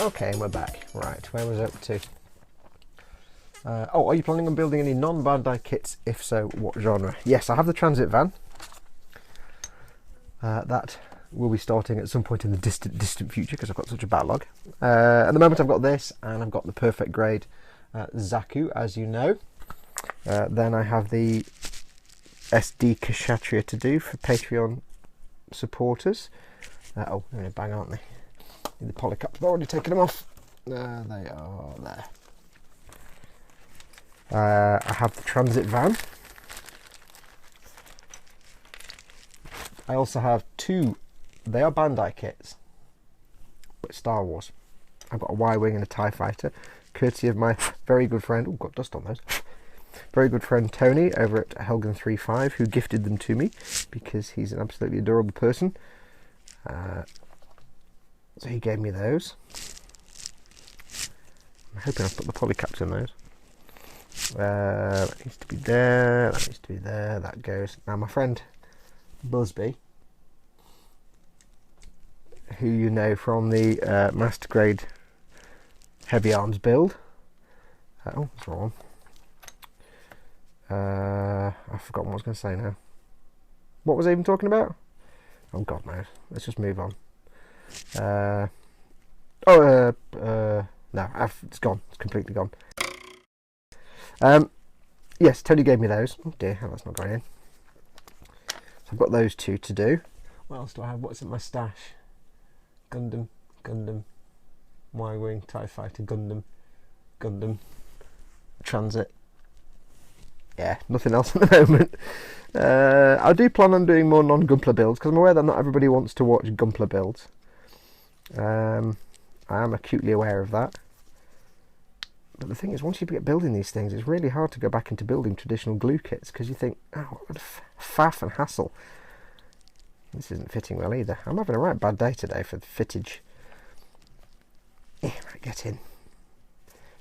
Okay, and we're back. Right, where was I up to? Oh, are you planning on building any non-Bandai kits? If so, what genre? Yes, I have the transit van. That will be starting at some point in the distant future because I've got such a backlog. At the moment I've got this, and I've got the perfect grade Zaku, as you know. Then I have the SD Kshatriya to do for Patreon supporters. Oh, they're in a bag, aren't they? The polycaps, I've already taken them off. There they are, there. I have the transit van. I also have two, they are Bandai kits, but Star Wars. I've got a Y-Wing and a TIE Fighter, courtesy of my very good friend, oh, got dust on those, very good friend Tony over at Helgen35, who gifted them to me because he's an absolutely adorable person. So he gave me those. I'm hoping I've put the polycaps in those. That needs to be there, that needs to be there, that goes. Now my friend Busby, who you know from the Master Grade Heavy Arms build. Oh, that's wrong. I've forgotten what I was going to say now. What was I even talking about? Oh God knows. Let's just move on. No, it's gone. It's completely gone. Yes, Tony gave me those. Oh dear, that's not going in. So I've got those two to do. What else do I have? What's in my stash? Gundam, Y-Wing, TIE Fighter, Gundam, Transit. Yeah, nothing else at the moment. I do plan on doing more non-Gunpla builds because I'm aware that not everybody wants to watch Gunpla builds. I am acutely aware of that. But the thing is, once you get building these things, it's really hard to go back into building traditional glue kits because you think, oh, what a faff and hassle. This isn't fitting well either. I'm having a right bad day today for the fittage. Yeah, right, get in.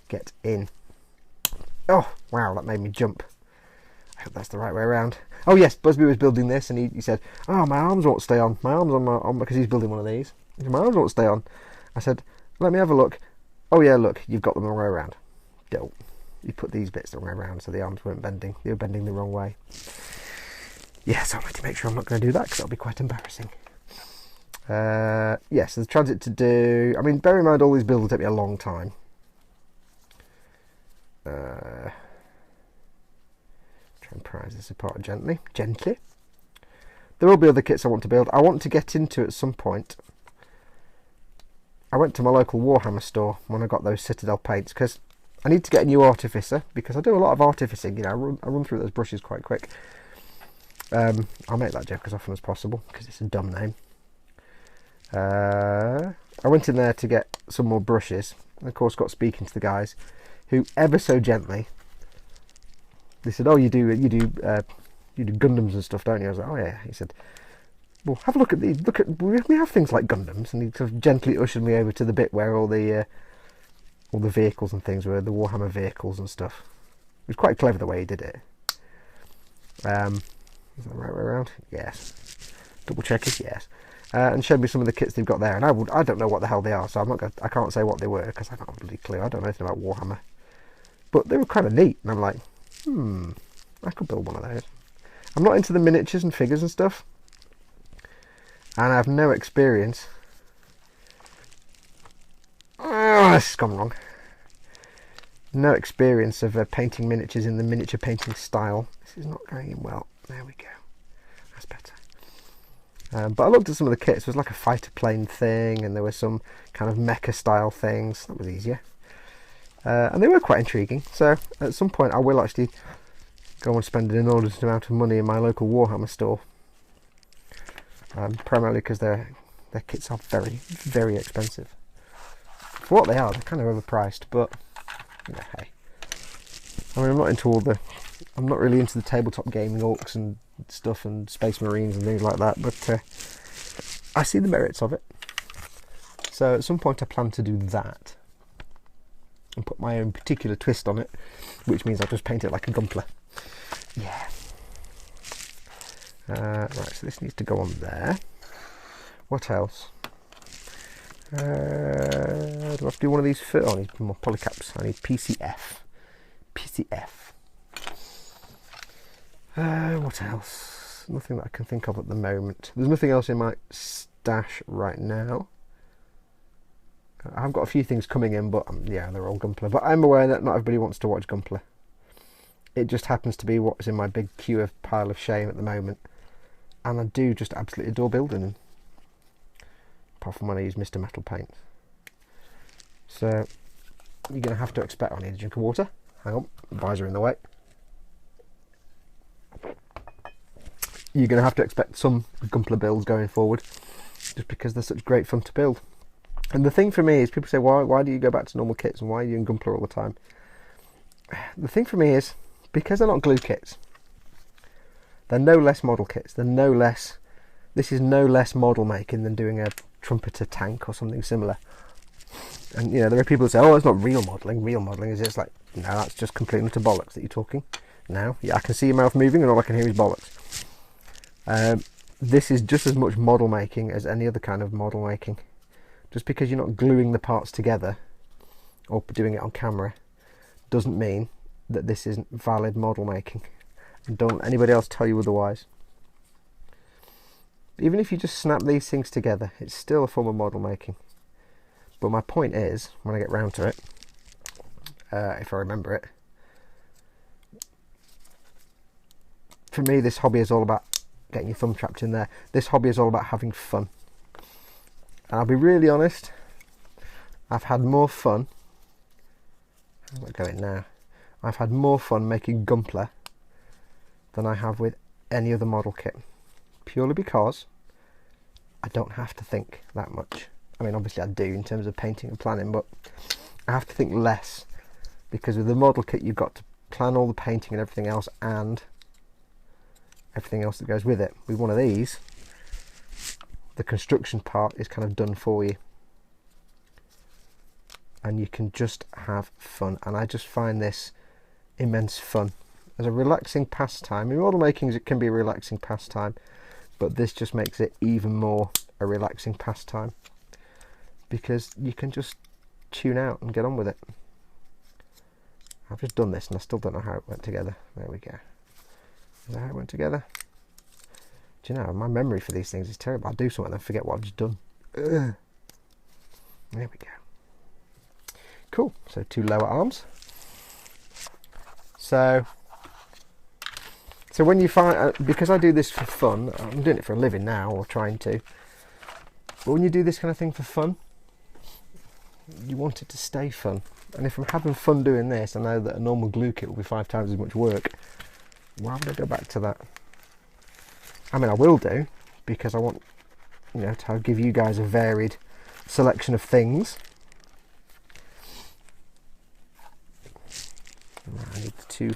Get in. Oh, wow, that made me jump. I hope that's the right way around. Oh yes, Busby was building this and he said, oh, my arms won't stay on. My arms on because he's building one of these. He said, my arms won't stay on. I said, let me have a look. Oh yeah, look, you've got them the wrong way around. Don't. You put these bits the wrong way around so the arms weren't bending. They were bending the wrong way. Yes, I'll need to make sure I'm not going to do that because that'll be quite embarrassing. Yes, so the transit to do. I mean, bear in mind all these builds will take me a long time. Try and prise this apart gently. There will be other kits I want to build. I want to get into at some point. I went to my local Warhammer store when I got those Citadel paints because I need to get a new artificer because I do a lot of artificing. You know, I run through those brushes quite quick. I'll make that joke as often as possible because it's a dumb name. I went in there to get some more brushes and of course got speaking to the guys who ever so gently they said, oh, you do Gundams and stuff, don't you? I was like, oh yeah. He said, well, have a look at these. We have things like Gundams, and he sort of gently ushered me over to the bit where all the vehicles and things were, the Warhammer vehicles and stuff. It was quite clever the way he did it. Is that the right way around? Yes. Double check it. Yes. And showed me some of the kits they've got there, and I don't know what the hell they are, so I can't say what they were because I can't really clue. I don't know anything about Warhammer, but they were kind of neat, and I'm like, I could build one of those. I'm not into the miniatures and figures and stuff. And I have no experience. Oh, this has gone wrong. No experience of painting miniatures in the miniature painting style. This is not going in well. There we go. That's better. But I looked at some of the kits. There was like a fighter plane thing, and there were some kind of mecha style things. That was easier. And they were quite intriguing. So at some point I will actually go and spend an inordinate amount of money in my local Warhammer store. Primarily because their kits are very, very expensive. For what they are, they're kind of overpriced, but you know, hey. I mean, I'm not really into the tabletop gaming orcs and stuff and Space Marines and things like that, but I see the merits of it. So at some point I plan to do that and put my own particular twist on it, which means I'll just paint it like a Gunpla. Yeah. Right, so this needs to go on there. What else? Do I have to do one of these first? Oh, I need more polycaps. I need PCF. PCF. What else? Nothing that I can think of at the moment. There's nothing else in my stash right now. I've got a few things coming in, but yeah, they're all Gunpla. But I'm aware that not everybody wants to watch Gunpla. It just happens to be what's in my big queue of pile of shame at the moment. And I do just absolutely adore building them. Apart from when I use Mr. Metal paint. So, you're going to have to expect... I need a drink of water. Hang on, the visor in the way. You're going to have to expect some Gunpla builds going forward. Just because they're such great fun to build. And the thing for me is, people say, why do you go back to normal kits and why are you in Gunpla all the time? The thing for me is, because they're not glue kits, they're no less model kits, they're no less, this is no less model making than doing a trumpeter tank or something similar. And you know, there are people who say, oh, it's not real modelling is just like, no, that's just complete and utter bollocks that you're talking now. Yeah, I can see your mouth moving and all I can hear is bollocks. This is just as much model making as any other kind of model making. Just because you're not gluing the parts together or doing it on camera doesn't mean that this isn't valid model making. And don't let anybody else tell you otherwise. Even if you just snap these things together, it's still a form of model making. But my point is, when I get round to it, if I remember it, for me this hobby is all about getting your thumb trapped in there. This hobby is all about having fun. And I'll be really honest, I've had more fun, I'm not going now, I've had more fun making Gunpla than I have with any other model kit. Purely because I don't have to think that much. I mean, obviously I do in terms of painting and planning, but I have to think less. Because with the model kit you've got to plan all the painting and everything else and everything else that goes with it. With one of these, the construction part is kind of done for you and you can just have fun, and I just find this immense fun as a relaxing pastime. In model making it can be a relaxing pastime, but this just makes it even more a relaxing pastime because you can just tune out and get on with it. I've just done this and I still don't know how it went together. There we go. Is that how it went together? Do you know, my memory for these things is terrible. I do something and I forget what I've just done. Ugh. There we go. Cool. So 2 lower arms. So when you find, because I do this for fun, I'm doing it for a living now, or trying to, but when you do this kind of thing for fun, you want it to stay fun. And if I'm having fun doing this, I know that a normal glue kit will be 5 times as much work. Why would I go back to that? I mean, I will do, because I want, you know, to give you guys a varied selection of things. I need the 2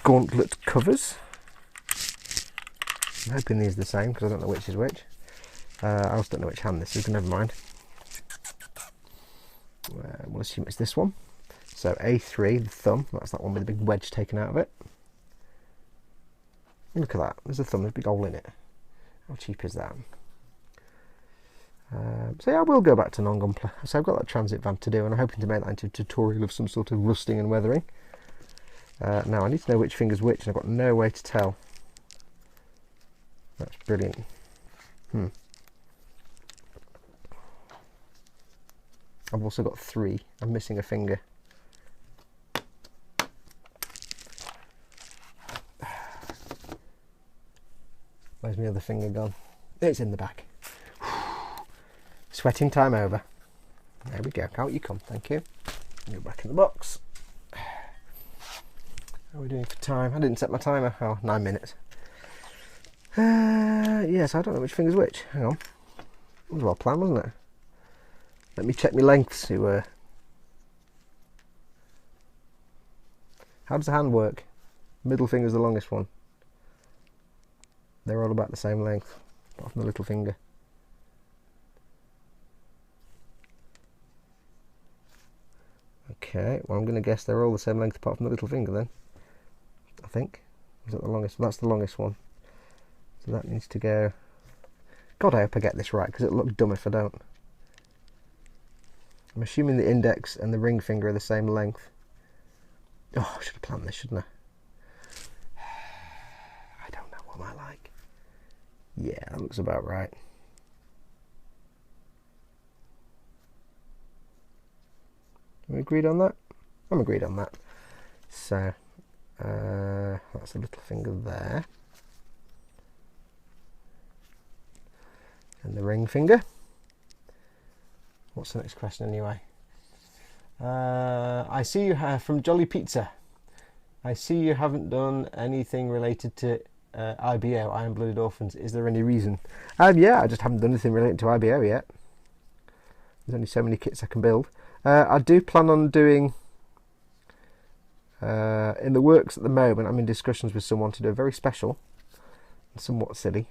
gauntlet covers. I'm hoping these are the same, because I don't know which is which. I also don't know which hand this is, but never mind. We'll assume it's this one. So A3, the thumb, that's that one with the big wedge taken out of it. Look at that, there's a thumb, there's a big hole in it. How cheap is that? So yeah, I will go back to non-Gunpla. So I've got that transit van to do, and I'm hoping to make that into a tutorial of some sort of rusting and weathering. Now I need to know which finger's which, and I've got no way to tell. That's brilliant. I've also got 3. I'm missing a finger. Where's my other finger gone? It's in the back. Sweating time over. There we go. Out you come. Thank you. Go back in the box. How are we doing for time? I didn't set my timer. Oh, 9 minutes. Yes, I don't know which finger's which. Hang on. It was well planned, wasn't it? Let me check my lengths. How does the hand work? Middle finger's the longest one. They're all about the same length, apart from the little finger. Okay, well I'm going to guess they're all the same length apart from the little finger then. I think. Is that the longest? That's the longest one. So that needs to go... God, I hope I get this right, because it'll look dumb if I don't. I'm assuming the index and the ring finger are the same length. Oh, I should have planned this, shouldn't I? I don't know, what am I like? Yeah, that looks about right. Are we agreed on that? I'm agreed on that. So, that's the little finger there. And the ring finger. What's the next question anyway? I see you have, from Jolly Pizza, I see you haven't done anything related to IBO, Iron Blooded Orphans. Is there any reason? Yeah, I just haven't done anything related to IBO yet. There's only so many kits I can build. I do plan on doing, in the works at the moment, I'm in discussions with someone to do a very special, somewhat silly,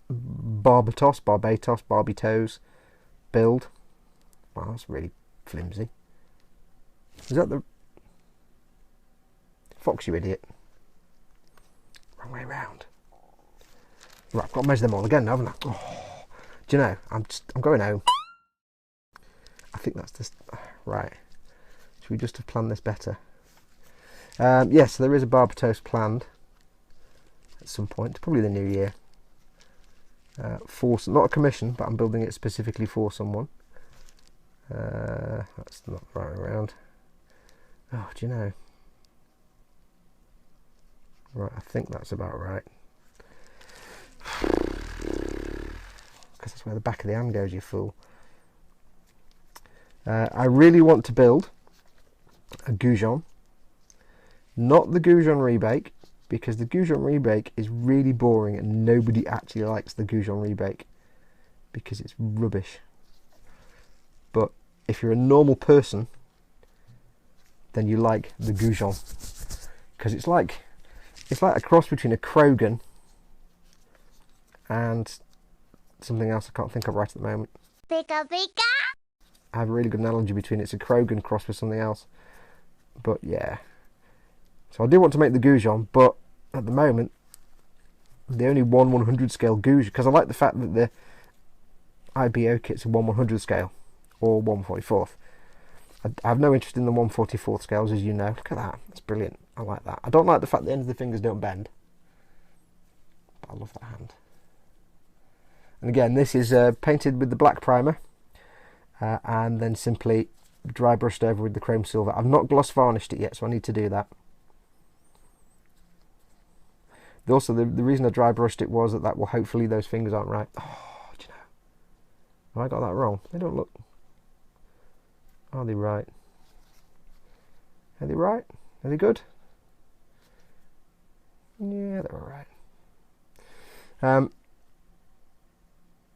Barbatos Barbie-Toes build. Wow, that's really flimsy. Is that the Fox, you idiot? Wrong way round. Right, I've got to measure them all again, haven't I? Oh, do you know? I'm going home. I think that's just right. Should we just have planned this better? Yes, there is a Barbatos planned at some point, probably the new year. Not a commission, but I'm building it specifically for someone. That's not right around. Oh, do you know? Right, I think that's about right. Because that's where the back of the hand goes, you fool. I really want to build a Goujon. Not the Goujon rebake, because the Goujon rebake is really boring and nobody actually likes the Goujon rebake because it's rubbish. But if you're a normal person, then you like the Goujon, because it's like a cross between a Krogan and something else I can't think of right at the moment. Pika pika! I have a really good analogy between it's a Krogan cross with something else. But yeah. So I do want to make the Goujon, but at the moment, the only 1/100 scale Goujon, because I like the fact that the IBO kit's a 1/100 scale, or 1/44th. I have no interest in the 1/44th scales, as you know. Look at that, that's brilliant. I like that. I don't like the fact the ends of the fingers don't bend, but I love that hand. And again, this is painted with the black primer, and then simply dry brushed over with the chrome silver. I've not gloss varnished it yet, so I need to do that. Also, the reason I dry brushed it was that will hopefully those fingers aren't right. Oh, do you know? Have I got that wrong? They don't look. Are they right? Are they right? Are they good? Yeah, they're alright.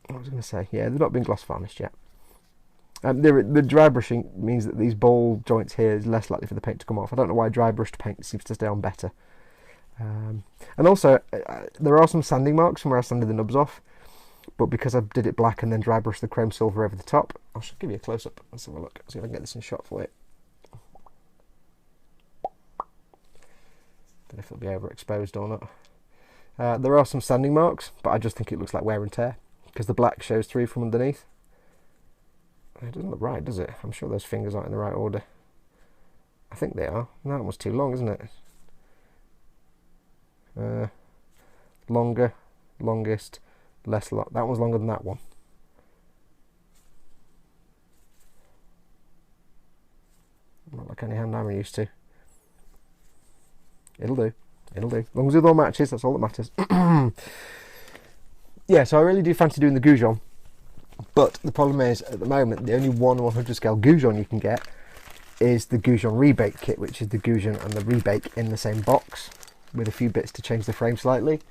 What was I going to say? Yeah, they've not been gloss varnished yet. The dry brushing means that these ball joints here is less likely for the paint to come off. I don't know why dry brushed paint seems to stay on better. And also, there are some sanding marks from where I sanded the nubs off, but because I did it black and then dry brushed the chrome silver over the top, I should give you a close up. Let's have a look. See if I can get this in shot for you. Don't know if it'll be overexposed or not. There are some sanding marks, but I just think it looks like wear and tear because the black shows through from underneath. It doesn't look right, does it? I'm sure those fingers aren't in the right order. I think they are. That one's too long, isn't it? Longer, longest, less long. That one's longer than that one. Not like any hand I'm used to. It'll do. It'll do. As long as it all matches, that's all that matters. Yeah, so I really do fancy doing the Goujon. But the problem is, at the moment, the only 1/100 scale Goujon you can get is the Goujon rebake kit, which is the Goujon and the rebake in the same box, with a few bits to change the frame slightly.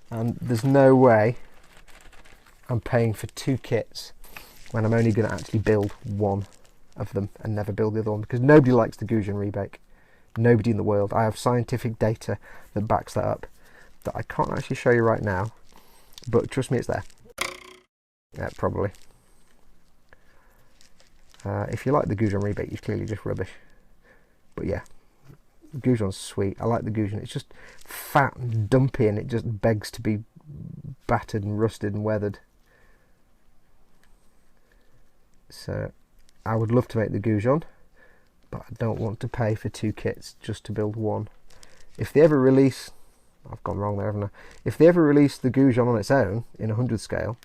And there's no way I'm paying for 2 kits when I'm only going to actually build one of them and never build the other one, because nobody likes the Goujon rebake. Nobody in the world. I have scientific data that backs that up that I can't actually show you right now, but trust me, it's there. Yeah, probably. If you like the Goujon rebake, you're clearly just rubbish. But yeah, Goujon's sweet. I like the Goujon. It's just fat and dumpy, and it just begs to be battered and rusted and weathered. So I would love to make the Goujon, but I don't want to pay for 2 kits just to build one. If they ever release, I've gone wrong there, haven't I? If they ever release the Goujon on its own in 100 scale,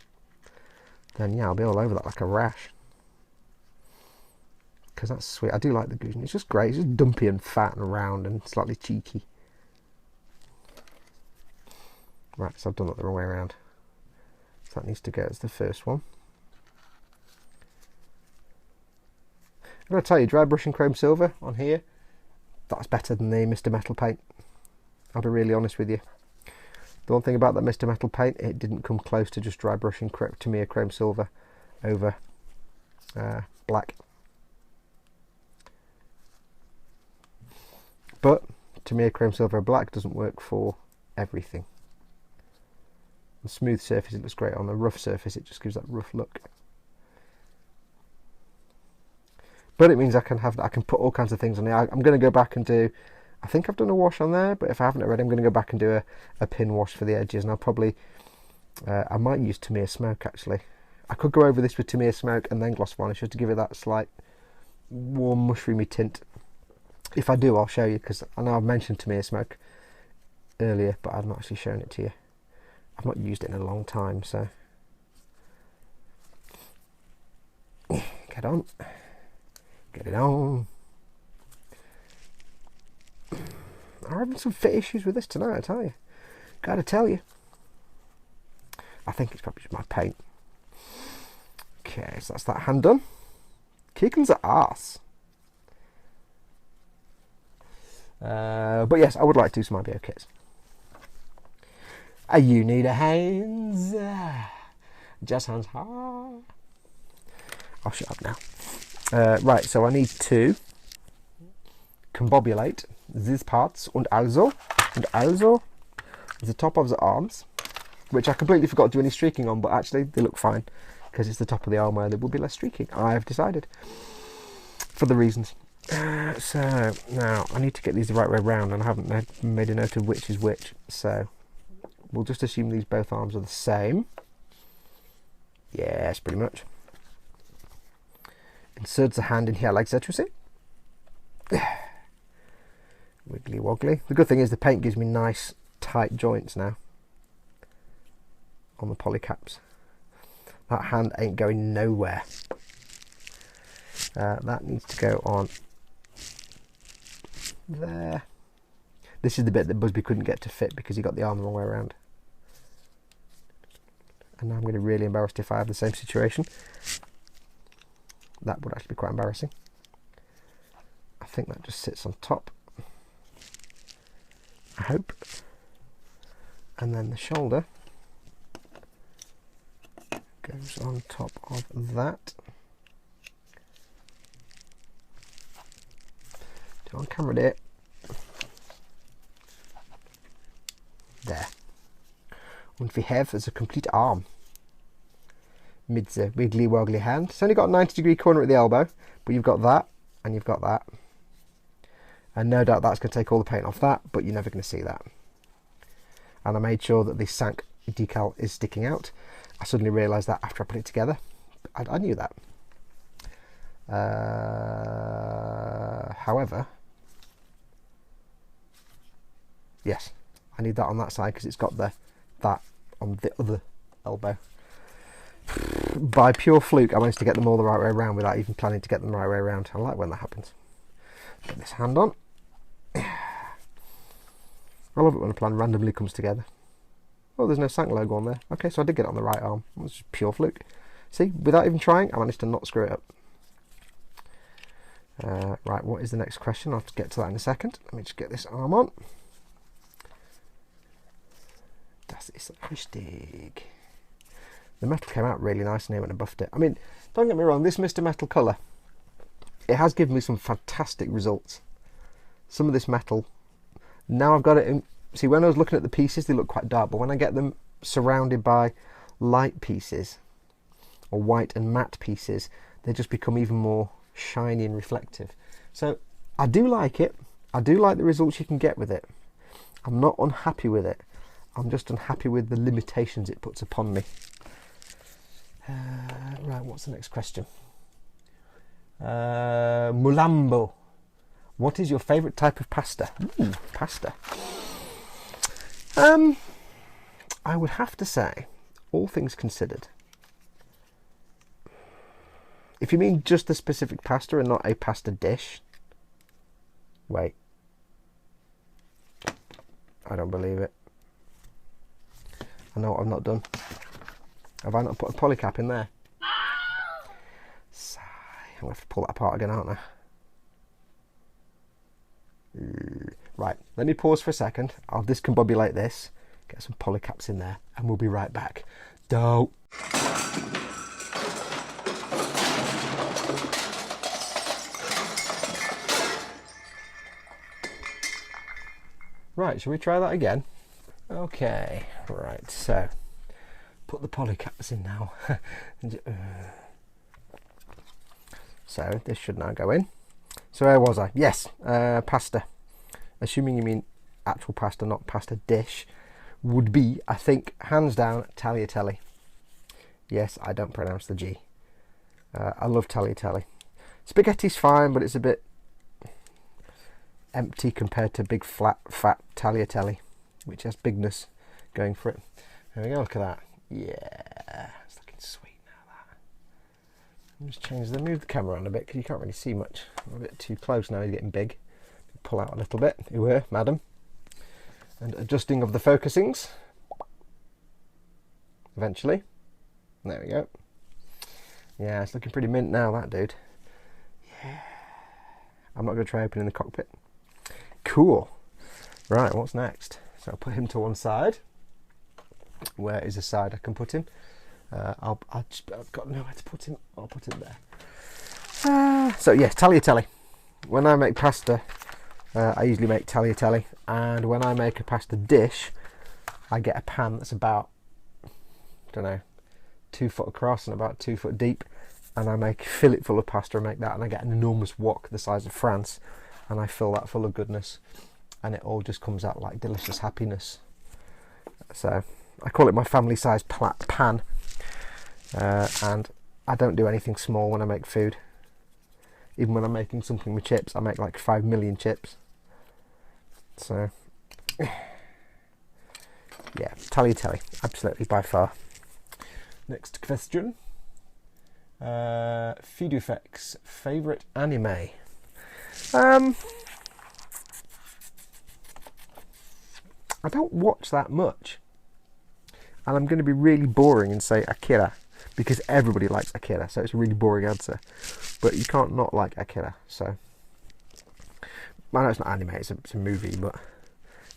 then yeah, I'll be all over that like a rash. Because that's sweet. I do like the Goujon. It's just great. It's just dumpy and fat and round and slightly cheeky. Right, so I've done it the wrong way around. So that needs to go as the first one. I'm going to tell you, dry brushing chrome silver on here, that's better than the Mr. Metal paint. I'll be really honest with you. The one thing about that Mr. Metal paint, it didn't come close to just dry brushing Tamiya chrome silver over black. But Tamiya chrome silver black doesn't work for everything. On smooth surface it looks great, on a rough surface it just gives that rough look. But it means I can put all kinds of things on there. I'm going to go back and do, I think I've done a wash on there, but if I haven't already, I'm going to go back and do a pin wash for the edges, and I'll probably, I might use Tamiya Smoke actually. I could go over this with Tamiya Smoke and then gloss varnish just to give it that slight warm mushroomy tint. If I do, I'll show you, because I know I've mentioned Tamiya Smoke earlier, but I've not actually shown it to you. I've not used it in a long time, so get on. Get it on. I'm having some fit issues with this tonight, I tell you. Gotta tell you. I think it's probably just my paint. Okay, so that's that hand done. Kicking the ass. But yes, I would like to do some IBO kits. You need a hands. Just hands hard. I'll shut up now. Right, so I need to combobulate these parts and also the top of the arms, which I completely forgot to do any streaking on, but actually they look fine because it's the top of the arm where there will be less streaking. I have decided for the reasons. So now I need to get these the right way around, and I haven't made a note of which is which, so we'll just assume these both arms are the same. Yes, pretty much. Insert the hand in here like that, you see. Wiggly woggly. The good thing is the paint gives me nice tight joints now on the polycaps. That hand ain't going nowhere. That needs to go on there. This is the bit that Busby couldn't get to fit because he got the arm the wrong way around. And now I'm going to be really embarrassed if I have the same situation. That would actually be quite embarrassing. I think that just sits on top. I hope. And then the shoulder goes on top of that. Do on camera there. There. And we have as a complete arm. With the wiggly woggly hand. It's only got a 90-degree corner at the elbow, but you've got that and you've got that. And no doubt that's going to take all the paint off that, but you're never going to see that. And I made sure that the Sank decal is sticking out. I suddenly realised that after I put it together. I knew that. However, yes, I need that on that side because it's got that on the other elbow. By pure fluke, I managed to get them all the right way around without even planning to get them the right way around. I like when that happens. Get this hand on. I love it when a plan randomly comes together. Oh, there's no Sank logo on there. Okay, so I did get it on the right arm. It was just pure fluke. See, without even trying, I managed to not screw it up. Right, what is the next question? I'll have to get to that in a second. Let me just get this arm on. Das ist richtig. The metal came out really nice in here when I buffed it. I mean, don't get me wrong, this Mr. Metal colour, it has given me some fantastic results. Some of this metal, now I've got it in, see when I was looking at the pieces they look quite dark, but when I get them surrounded by light pieces, or white and matte pieces, they just become even more shiny and reflective. So I do like it, I do like the results you can get with it. I'm not unhappy with it, I'm just unhappy with the limitations it puts upon me. Right, what's the next question? Mulambo. What is your favourite type of pasta? Ooh, pasta. I would have to say, all things considered, if you mean just the specific pasta and not a pasta dish, wait, I don't believe it. I know what I've not done. Have I not put a polycap in there? Sigh. I'm going to have to pull that apart again, aren't I? Right, let me pause for a second. I'll discombobulate this, get some polycaps in there, and we'll be right back. Dough. Right, shall we try that again? Okay, right, so put the polycaps in now. So this should now go in. So where was I? Yes, pasta. Assuming you mean actual pasta, not pasta dish, would be, I think, hands down, tagliatelle. Yes, I don't pronounce the G. I love tagliatelle. Spaghetti's fine, but it's a bit empty compared to big, flat, fat tagliatelle, which has bigness going for it. There we go, look at that. Yeah, it's looking sweet now, that. I'll just move the camera around a bit, because you can't really see much. I'm a bit too close now, he's getting big. Pull out a little bit, you were, madam. And adjusting of the focusings. Eventually. There we go. Yeah, it's looking pretty mint now, that dude. Yeah. I'm not going to try opening the cockpit. Cool. Right, what's next? So I'll put him to one side. Where is the side I can put him? I've got nowhere to put him. I'll put him there. So yes, tagliatelle. When I make pasta, I usually make tagliatelle, and when I make a pasta dish, I get a pan that's about, I don't know, 2 foot across and about 2 foot deep, and I fill it full of pasta and make that, and I get an enormous wok the size of France, and I fill that full of goodness, and it all just comes out like delicious happiness. So I call it my family size pan, and I don't do anything small when I make food. Even when I'm making something with chips, I make like 5 million chips. So, yeah, tagliatelle, absolutely, by far. Next question. Fidufex, favourite anime? I don't watch that much. And I'm going to be really boring and say Akira, because everybody likes Akira, so it's a really boring answer. But you can't not like Akira, so... I know it's not anime, it's a movie, but...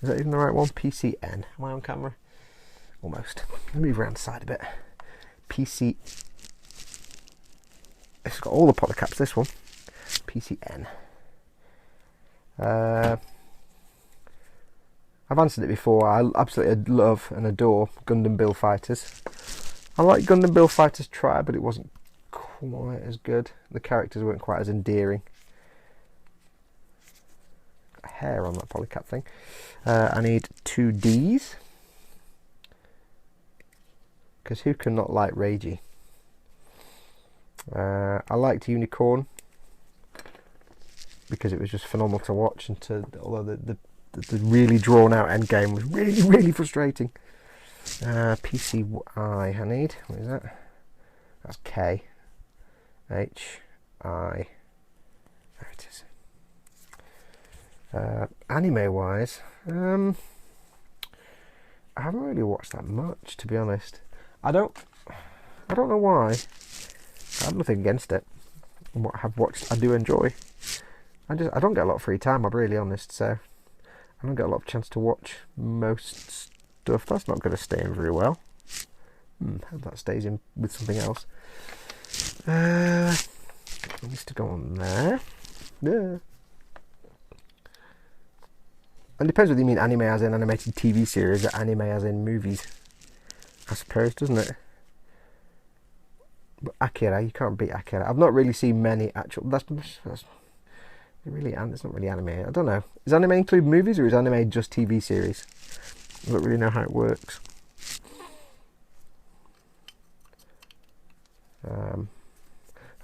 Is that even the right one? PCN. Am I on camera? Almost. Let me move around the side a bit. PC... It's got all the polycaps, this one. PCN. I've answered it before. I absolutely love and adore Gundam Bill Fighters. I like Gundam Bill Fighters Try, but it wasn't quite as good. The characters weren't quite as endearing. Got hair on that polycap thing. I need 2 Ds. Because who can not like Reiji? I liked Unicorn. Because it was just phenomenal to watch. Although the really drawn out endgame was really, really frustrating. PCI I need. What is that? That's K. H. I. There it is. Anime wise, I haven't really watched that much, to be honest. I don't know why. I have nothing against it. And what I have watched, I do enjoy. I don't get a lot of free time, I'm really honest, so I don't get a lot of chance to watch most stuff. That's not going to stay in very well. Hope that stays in with something else. It needs to go on there. Yeah. And it depends whether you mean anime as in animated TV series or anime as in movies, I suppose, doesn't it? But Akira, you can't beat Akira. I've not really seen many actual... That's really... It's not really anime. I don't know. Does anime include movies or is anime just TV series? I don't really know how it works.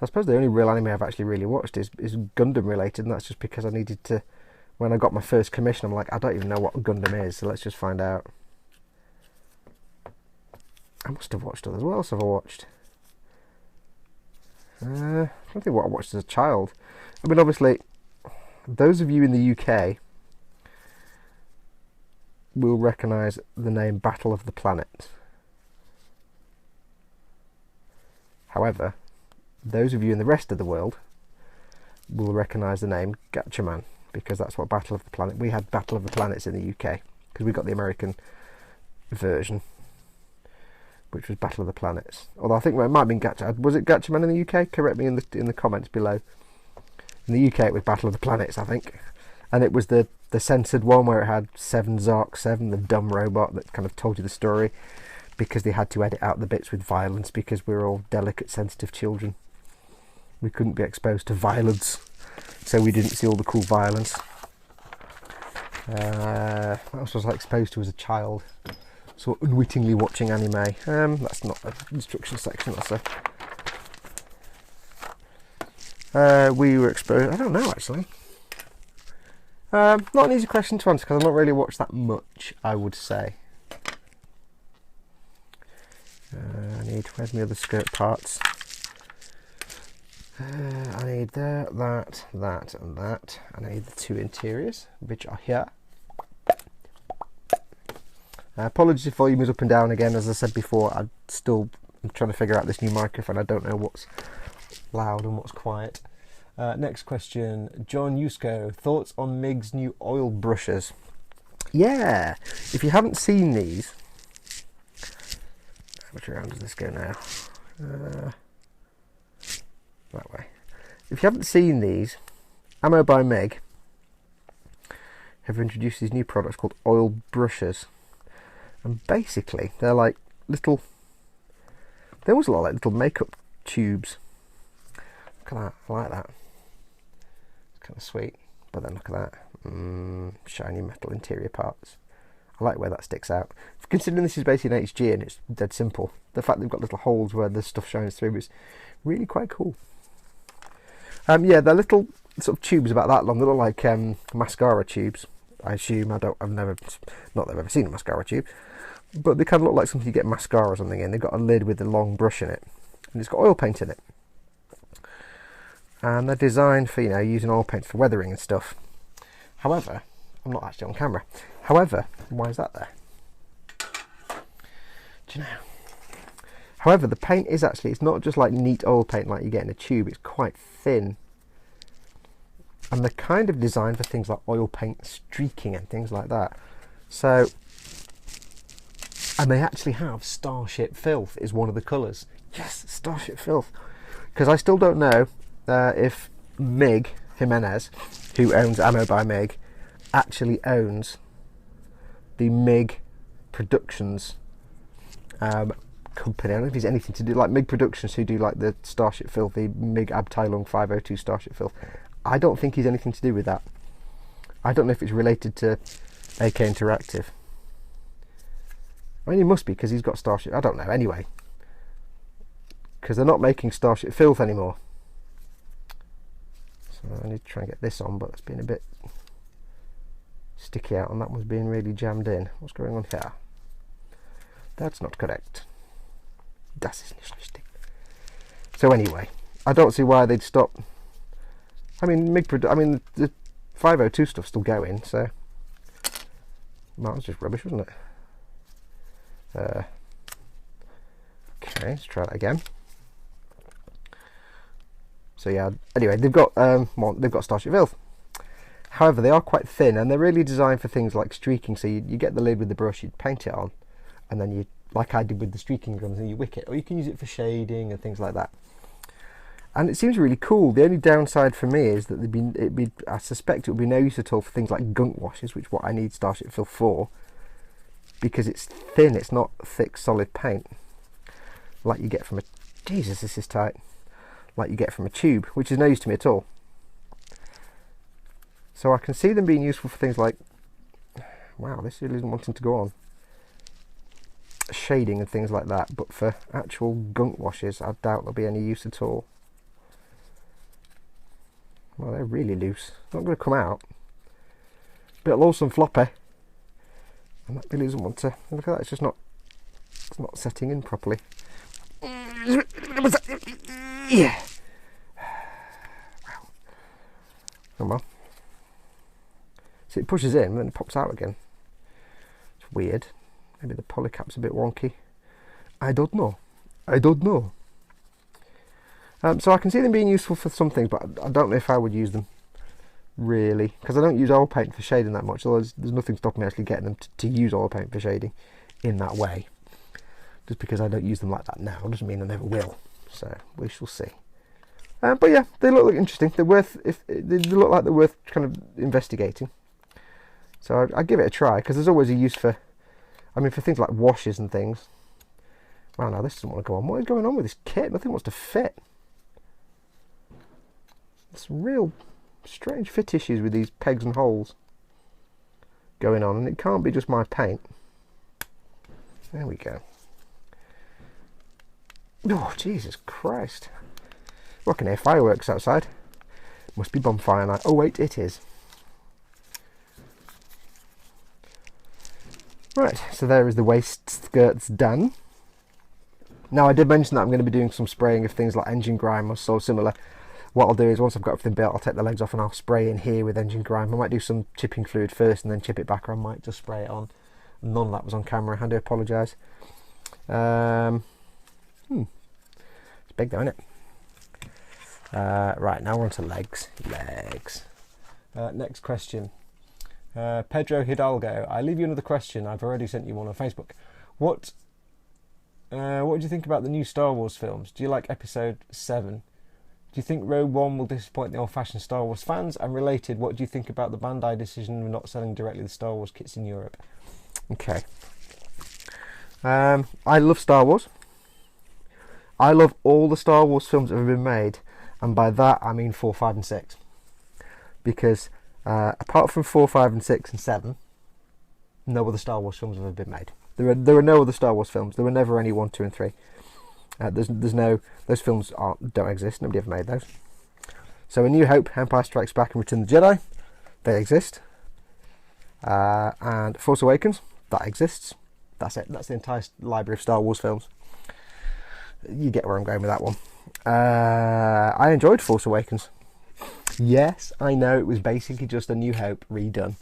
I suppose the only real anime I've actually really watched is Gundam related, and that's just because I needed to. When I got my first commission, I'm like, I don't even know what Gundam is, so let's just find out. I must have watched others. What else have I watched? I don't think what I watched as a child. I mean, obviously, those of you in the UK will recognise the name Battle of the Planets. However, those of you in the rest of the world will recognise the name Gatchaman, because that's what Battle of the Planet. We had Battle of the Planets in the UK because we got the American version, which was Battle of the Planets. Although I think it might have been Gatchaman. Was it Gatchaman in the UK? Correct me in the comments below. In the UK, it was Battle of the Planets, I think, and it was the censored one where it had 7 Zark 7, the dumb robot that kind of told you the story, because they had to edit out the bits with violence because we were all delicate, sensitive children. We couldn't be exposed to violence, so we didn't see all the cool violence. What else was I exposed to as a child? So unwittingly watching anime. That's not the instruction section, that's we were exposed. I don't know actually. Not an easy question to answer because I've not really watched that much, I would say. Where's my other skirt parts? I need that, and that. And I need the 2 interiors, which are here. Apologies if volume is up and down again. As I said before, I'm trying to figure out this new microphone. I don't know what's loud and what's quiet. Next question, John Yusko, thoughts on MIG's new oil brushes? Yeah, if you haven't seen these, which round does this go now? That way. If you haven't seen these, Ammo by MIG have introduced these new products called oil brushes, and basically they're like little. They almost look like little makeup tubes. Look at that! I like that. It's kind of sweet. But then look at that, shiny metal interior parts. I like where that sticks out. Considering this is basically an HG and it's dead simple, the fact they've got little holes where the stuff shines through is really quite cool. Yeah, they're little sort of tubes about that long. They look like mascara tubes. I assume. Not that I've ever seen a mascara tube, but they kind of look like something you get mascara or something in. They've got a lid with a long brush in it, and it's got oil paint in it. And they're designed for using oil paint for weathering and stuff. However, I'm not actually on camera. However, why is that there? Do you know? However, the paint is actually, it's not just like neat oil paint like you get in a tube, it's quite thin. And they're kind of designed for things like oil paint streaking and things like that. So, and they actually have Starship Filth is one of the colours. Yes, Starship Filth. Because I still don't know if MIG, Jimenez, who owns Ammo by MIG, actually owns the MIG Productions company. I don't know if it's anything to do like MIG Productions, who do like the Starship Filth, the MIG Abteilung 502 Starship Filth. I don't think he's anything to do with that. I don't know if it's related to AK Interactive. I mean, he must be because he's got Starship. I don't know. Anyway, because they're not making Starship Filth anymore. So I need to try and get this on, but it's been a bit sticky out, and that one's being really jammed in. What's going on here? That's not correct. Das ist nicht richtig. So anyway, I don't see why they'd stop. I mean, the 502 stuff's still going, so well, that was just rubbish, wasn't it? Okay, let's try that again. So yeah, anyway, they've got Starship Filth. However, they are quite thin, and they're really designed for things like streaking. So you get the lid with the brush, you paint it on, and then you, like I did with the streaking guns, and you wick it, or you can use it for shading and things like that. And it seems really cool. The only downside for me is that I suspect it would be no use at all for things like gunk washes, which is what I need Starship Filth for, because it's thin. It's not thick, solid paint like you get from a. Jesus, this is tight. Like you get from a tube, which is no use to me at all. So I can see them being useful for things like, wow, this really isn't wanting to go on, shading and things like that. But for actual gunk washes, I doubt there'll be any use at all. Well, they're really loose. It's not going to come out. Bit loose and floppy. And that really doesn't want to. Look at that, it's not setting in properly. Yeah. Wow. Come on. So it pushes in and then it pops out again. It's weird. Maybe the polycap's a bit wonky. I don't know. So I can see them being useful for some things, but I don't know if I would use them really, because I don't use oil paint for shading that much. Although there's nothing stopping me actually getting them to use oil paint for shading in that way. Just because I don't use them like that now doesn't mean I never will. So we shall see. But yeah, they look interesting. They look like they're worth kind of investigating. So I give it a try, because there's always a use for, I mean, for things like washes and things. Wow, now this doesn't want to go on. What is going on with this kit? Nothing wants to fit. There's some real strange fit issues with these pegs and holes going on, and it can't be just my paint. There we go. Oh, Jesus Christ. I can hear fireworks outside. Must be bonfire night. Oh wait, it is. Right, so there is the waist skirts done. Now I did mention that I'm going to be doing some spraying of things like engine grime or so similar. What I'll do is once I've got everything built, I'll take the legs off and I'll spray in here with engine grime. I might do some chipping fluid first and then chip it back, or I might just spray it on. None of that was on camera, I do apologise. It's big though, isn't it? Right, now we're on to legs. Next question. Pedro Hidalgo, I leave you another question. I've already sent you one on Facebook. What do you think about the new Star Wars films? Do you like Episode 7? Do you think Rogue One will disappoint the old-fashioned Star Wars fans? And related, what do you think about the Bandai decision of not selling directly the Star Wars kits in Europe? Okay. I love Star Wars. I love all the Star Wars films that have been made, and by that I mean 4, 5 and 6. Because apart from 4, 5 and 6 and 7, no other Star Wars films have ever been made. There are no other Star Wars films. There were never any 1, 2 and 3. There's no, those films don't exist. Nobody ever made those. So A New Hope, Empire Strikes Back and Return of the Jedi, they exist. And Force Awakens, that exists. That's it. That's the entire library of Star Wars films. You get where I'm going with that one. I enjoyed Force Awakens. Yes, I know it was basically just A New Hope redone,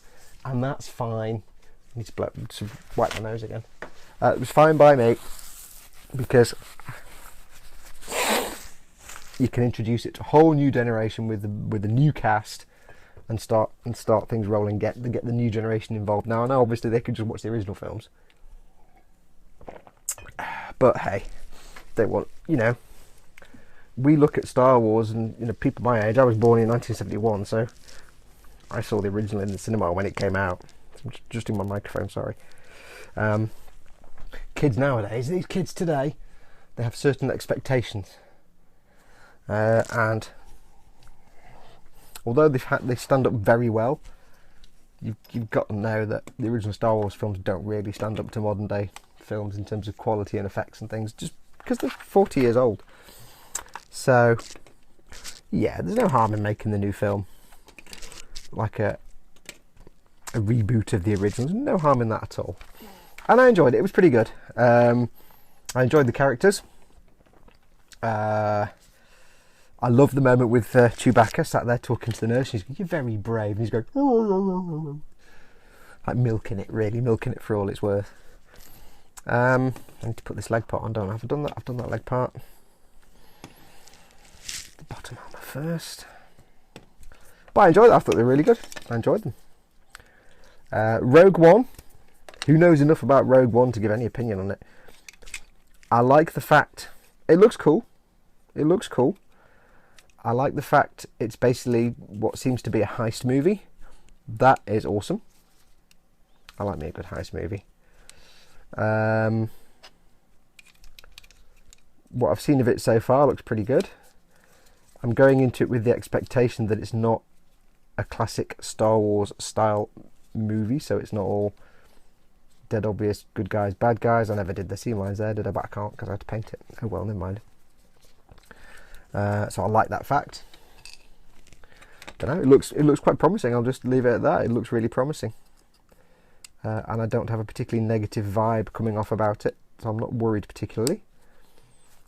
and that's fine. I need to wipe my nose again. It was fine by me, because you can introduce it to a whole new generation with a new cast and start things rolling. Get the new generation involved. Now I know obviously they could just watch the original films, but hey, they want, we look at Star Wars and people my age. I was born in 1971, so I saw the original in the cinema when it came out. I'm just in my microphone, sorry. Kids nowadays, these kids today, they have certain expectations, and although they stand up very well, you've got to know that the original Star Wars films don't really stand up to modern day films in terms of quality and effects and things, just because they're 40 years old. So yeah, there's no harm in making the new film like a reboot of the originals. No harm in that at all. And I enjoyed it. It was pretty good. I enjoyed the characters. I love the moment with Chewbacca sat there talking to the nurse. He's going, "You're very brave," and he's going, "Oh," like milking it, really milking it for all it's worth. I need to put this leg part on, don't I? I've done that leg part. The bottom armour first. But I enjoyed it. I thought they were really good. I enjoyed them. Rogue One. Who knows enough about Rogue One to give any opinion on it? I like the fact it looks cool. I like the fact it's basically what seems to be a heist movie. That is awesome. I like me a good heist movie. What I've seen of it so far looks pretty good. I'm going into it with the expectation that it's not a classic Star Wars style movie, so it's not all dead obvious good guys, bad guys. I never did the seam lines there, did I? But I can't because I had to paint it. Oh well, never mind. So I like that fact. don't know. It looks quite promising. I'll just leave it at that. It looks really promising, and I don't have a particularly negative vibe coming off about it, so I'm not worried particularly.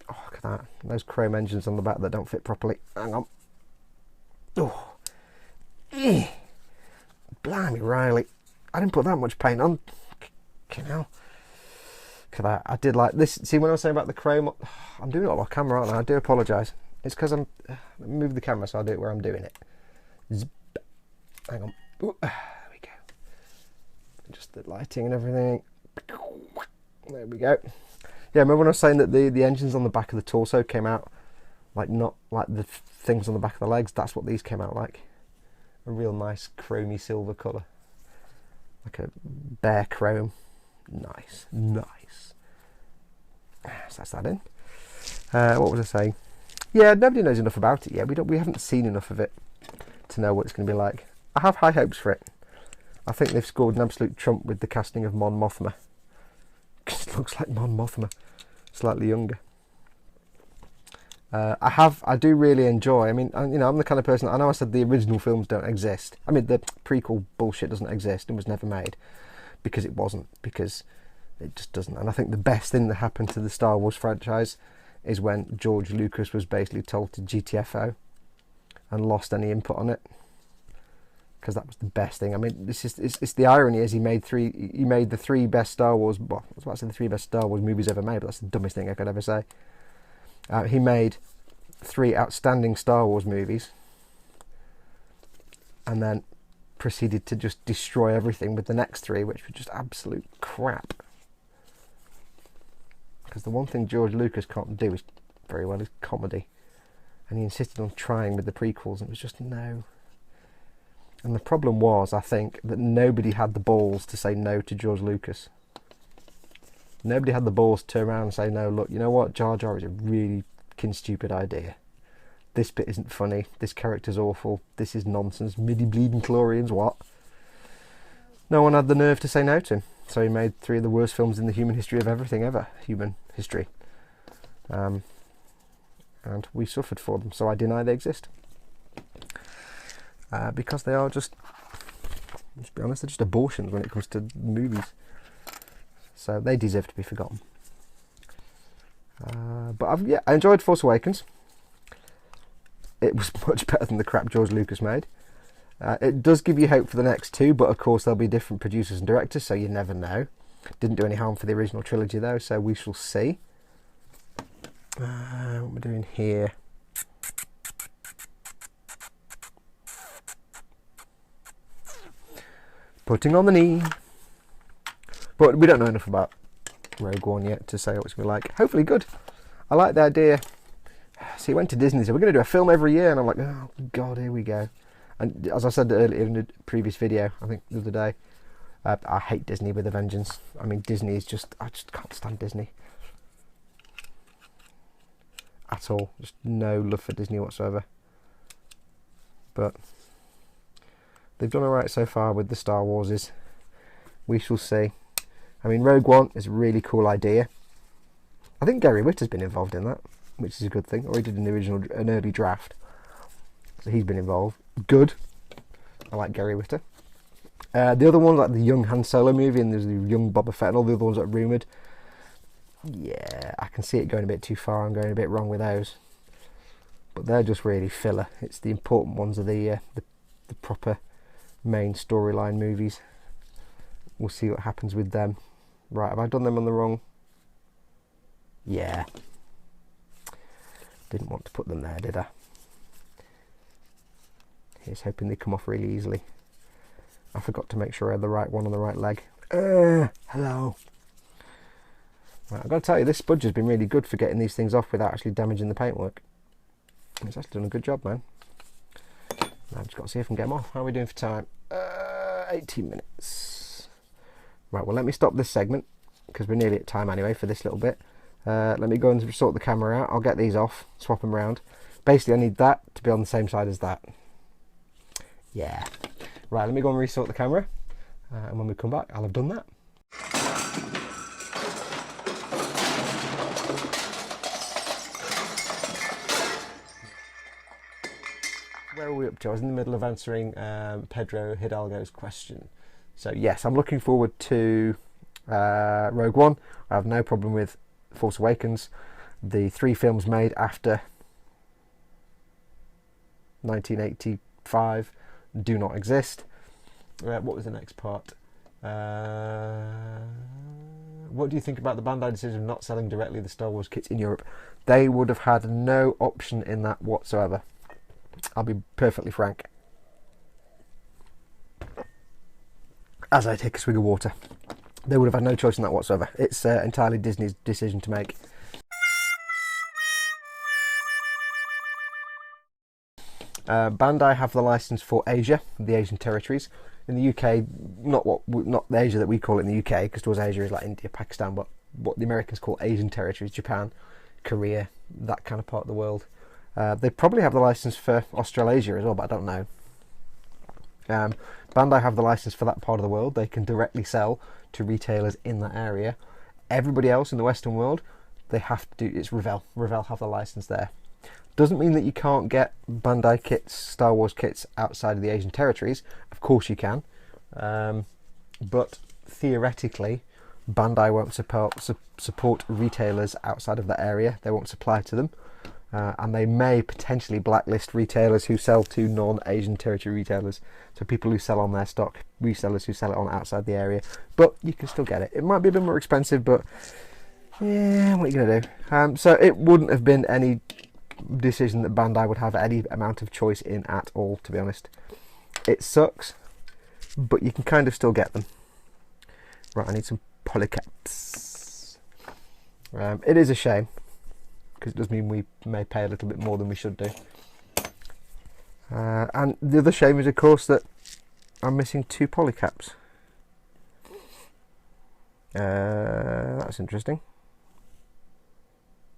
Oh, look at that! Those chrome engines on the back that don't fit properly. Hang on. Oh, blimey, Riley! I didn't put that much paint on. You know. Look at that! I did like this. See, when I was saying about the chrome, I'm doing it on my camera, aren't I? I do apologise. It's because I'm move the camera, so I'll do it where I'm doing it. Zip. Hang on. Ooh, there we go. Just the lighting and everything. There we go. Yeah, remember when I was saying that the engines on the back of the torso came out like not like the things on the back of the legs? That's what these came out like. A real nice chromy silver colour. Like a bare chrome. Nice. Nice. So that's that in. What was I saying? Yeah, nobody knows enough about it yet. We haven't seen enough of it to know what it's going to be like. I have high hopes for it. I think they've scored an absolute trump with the casting of Mon Mothma. It looks like Mon Mothma, slightly younger. I do really enjoy. I mean, you know, I'm the kind of person. I know I said the original films don't exist. I mean, the prequel bullshit doesn't exist and was never made because it wasn't. Because it just doesn't. And I think the best thing that happened to the Star Wars franchise is when George Lucas was basically told to GTFO and lost any input on it, because that was the best thing. I mean, it's the irony is he made the three best Star Wars. Well, I was about to say the three best Star Wars movies ever made, but that's the dumbest thing I could ever say. He made 3 outstanding Star Wars movies, and then proceeded to just destroy everything with the next 3, which were just absolute crap. Because the one thing George Lucas can't do is very well is comedy, and he insisted on trying with the prequels, and it was just no. And the problem was, I think, that nobody had the balls to say no to George Lucas. Nobody had the balls to turn around and say, no, look, you know what, Jar Jar is a really stupid idea. This bit isn't funny, this character's awful, this is nonsense, midi bleeding chlorians, what? No one had the nerve to say no to him. So he made 3 of the worst films in the human history of everything ever. Human history. And we suffered for them. So I deny they exist. Because they are just, let's be honest, they're just abortions when it comes to movies. So they deserve to be forgotten. But I enjoyed Force Awakens. It was much better than the crap George Lucas made. It does give you hope for the next 2, but of course there'll be different producers and directors, so you never know. Didn't do any harm for the original trilogy though, so we shall see. What we're doing here. Putting on the knee. But we don't know enough about Rogue One yet to say what it's going to be like. Hopefully good. I like the idea. See, it went to Disney, so we're going to do a film every year, and I'm like, oh god, here we go. And as I said earlier in the previous video, I think the other day, I hate Disney with a vengeance. I mean, Disney is just, I just can't stand Disney. At all. Just no love for Disney whatsoever. But they've done alright so far with the Star Warses. We shall see. I mean, Rogue One is a really cool idea. I think Gary Whitta's been involved in that, which is a good thing. Or he did an early draft. So he's been involved. Good. I like Gary Whitta. The other ones, like the young Han Solo movie, and there's the young Boba Fett, and all the other ones that are rumoured. Yeah, I can see it going a bit too far. I'm going a bit wrong with those. But they're just really filler. It's the important ones are the proper main storyline movies. We'll see what happens with them. Right, have I done them on the wrong? Yeah. Didn't want to put them there, did I? Here's hoping they come off really easily. I forgot to make sure I had the right one on the right leg. Hello. Right, I've got to tell you, this spudge has been really good for getting these things off without actually damaging the paintwork. It's actually done a good job, man. Now I've just got to see if I can get them off. How are we doing for time? 18 minutes. Right, well, let me stop this segment, because we're nearly at time anyway for this little bit. Let me go and sort the camera out. I'll get these off, swap them around. Basically, I need that to be on the same side as that. Yeah. Right, let me go and resort the camera. And when we come back, I'll have done that. Where are we up to? I was in the middle of answering Pedro Hidalgo's question. So yes, I'm looking forward to Rogue One. I have no problem with Force Awakens. The 3 films made after 1985 do not exist. What was the next part? What do you think about the Bandai decision of not selling directly the Star Wars kits in Europe? They would have had no option in that whatsoever. I'll be perfectly frank. As I take a swig of water. They would have had no choice in that whatsoever. It's entirely Disney's decision to make. Bandai have the license for Asia, the Asian territories. In the UK, not the Asia that we call it in the UK, because towards Asia is like India, Pakistan, but what the Americans call Asian territories, Japan, Korea, that kind of part of the world. They probably have the license for Australasia as well, but I don't know. Bandai have the license for that part of the world. They can directly sell to retailers in that area. Everybody else in the Western world, they have to do, it's Revell. Revell have the license there. Doesn't mean that you can't get Bandai kits, Star Wars kits outside of the Asian territories. Of course you can. But theoretically, Bandai won't support retailers outside of that area. They won't supply to them. And they may potentially blacklist retailers who sell to non-Asian territory retailers. So people who sell on their stock, resellers who sell it on outside the area. But you can still get it. It might be a bit more expensive, but yeah, what are you going to do? So it wouldn't have been any decision that Bandai would have any amount of choice in at all, to be honest. It sucks, but you can kind of still get them. Right, I need some polycaps. It is a shame, because it does mean we may pay a little bit more than we should do. And the other shame is, of course, that I'm missing 2 polycaps. That's interesting.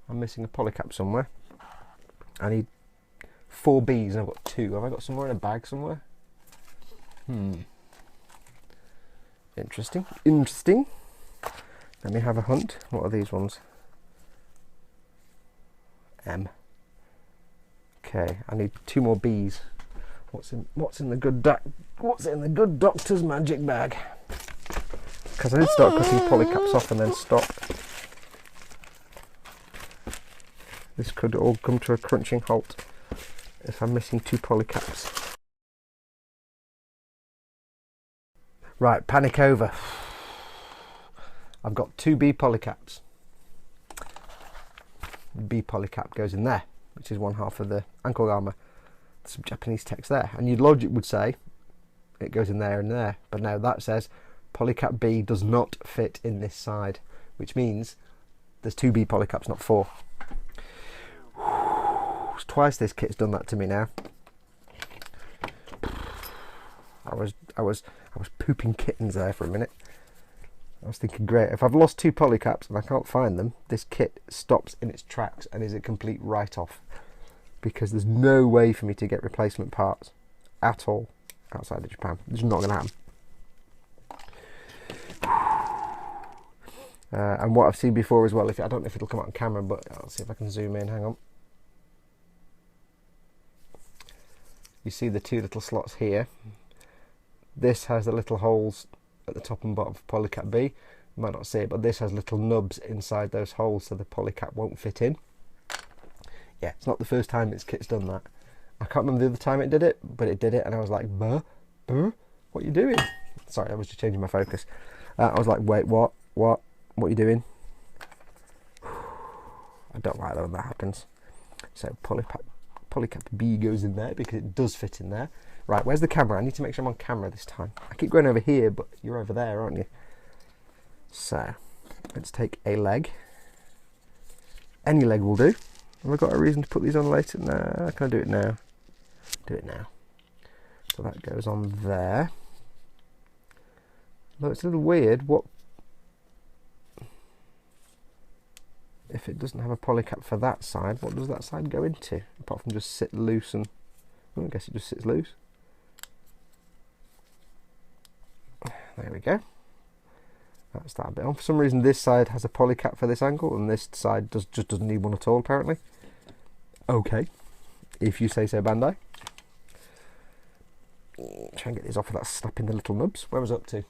I'm missing a polycap somewhere. I need 4 Bs and I've got 2. Have I got some more in a bag somewhere? Interesting. Interesting. Let me have a hunt. What are these ones? M. Okay, I need 2 more Bs. What's in the good doctor's magic bag? Because I did start cutting polycaps off and then stop. This could all come to a crunching halt if I'm missing 2 polycaps. Right, panic over. I've got 2 B polycaps. B polycap goes in there, which is 1/2 of the ankle armour. Some Japanese text there, and your logic would say it goes in there and there, but no, that says polycap B does not fit in this side, which means there's 2 B polycaps, not 4. It's twice this kit's done that to me now. I was pooping kittens there for a minute. I was thinking, great, if I've lost 2 polycaps and I can't find them, this kit stops in its tracks and is a complete write-off, because there's no way for me to get replacement parts at all outside of Japan. It's not going to happen. And what I've seen before as well, I don't know if it'll come out on camera, but I'll see if I can zoom in. Hang on. You see the 2 little slots here. This has the little holes at the top and bottom of polycap B. You might not see it, but this has little nubs inside those holes so the polycap won't fit in. Yeah, it's not the first time this kit's done that. I can't remember the other time it did it, but it did it, and I was like, what are you doing? Sorry, I was just changing my focus. I was like, wait, what are you doing? I don't like that when that happens. So polycap B goes in there because it does fit in there. Right, where's the camera? I need to make sure I'm on camera this time. I keep going over here, but you're over there, aren't you? So, let's take a leg. Any leg will do. Have I got a reason to put these on later? No, can I do it now? Do it now. So that goes on there. Though it's a little weird, what if it doesn't have a polycap for that side? What does that side go into? Apart from just sit loose and... well, I guess it just sits loose. There we go. That's that bit on. For some reason this side has a polycap for this angle and this side just doesn't need one at all, apparently. Okay, if you say so, Bandai. try and get these off without snapping the little nubs. Where was I up to?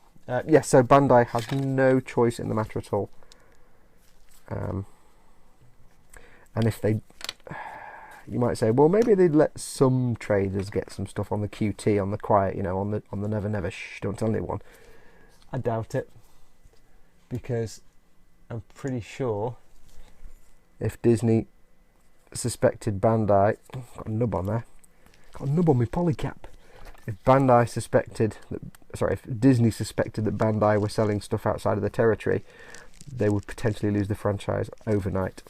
Yes, so Bandai has no choice in the matter at all. And if they, you might say, well, maybe they'd let some traders get some stuff on the QT, on the quiet, you know, on the never never, shh, don't tell anyone. I doubt it, because I'm pretty sure if Disney suspected Bandai, got a nub on there, got a nub on my polycap. If Bandai suspected, if Disney suspected that Bandai were selling stuff outside of the territory, they would potentially lose the franchise overnight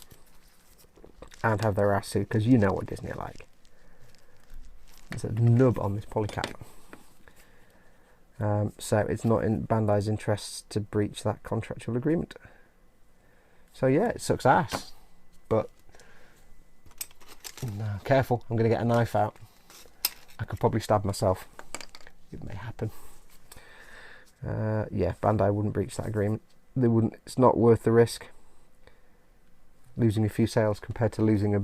and have their ass sued, because you know what Disney are like. There's a nub on this polycap. So it's not in Bandai's interests to breach that contractual agreement. So yeah, it sucks ass. But no, careful, I'm going to get a knife out. I could probably stab myself. It may happen. Yeah, Bandai wouldn't breach that agreement. They wouldn't. It's not worth the risk. Losing a few sales compared to losing a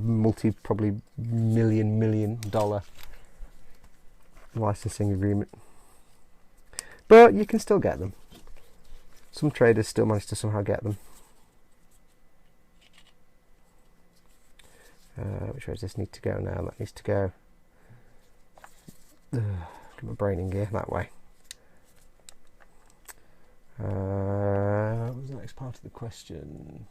probably million dollar licensing agreement. But you can still get them. Some traders still manage to somehow get them. Which way does this need to go now? That needs to go. Get my brain in gear that way. What was the next part of the question?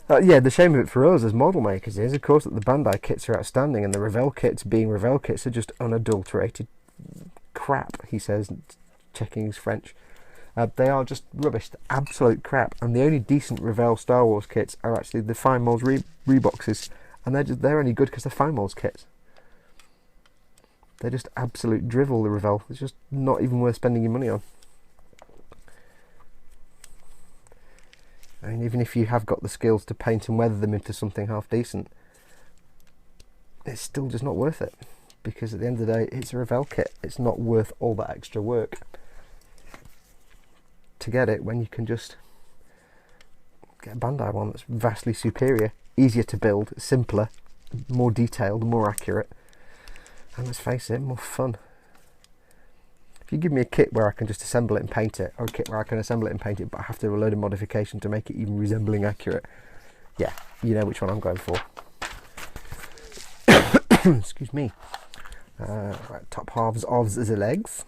Yeah, the shame of it for us as model makers is, of course, that the Bandai kits are outstanding, and the Revell kits, being Revell kits, are just unadulterated crap, he says, checking his French. They are just rubbish, absolute crap, and the only decent Revell Star Wars kits are actually the fine molds reboxes, and they're only good because they're fine molds kits. They're just absolute drivel, the Revell. It's just not even worth spending your money on. I mean, even if you have got the skills to paint and weather them into something half decent, it's still just not worth it, because at the end of the day, it's a Revell kit. It's not worth all that extra work to get it when you can just get a Bandai one that's vastly superior, easier to build, simpler, more detailed, more accurate, and let's face it, more fun. If you give me a kit where I can just assemble it and paint it, or a kit where I can assemble it and paint it but I have to do a load of modification to make it even resembling accurate, yeah, you know which one I'm going for. Excuse me. Right, top halves of the legs.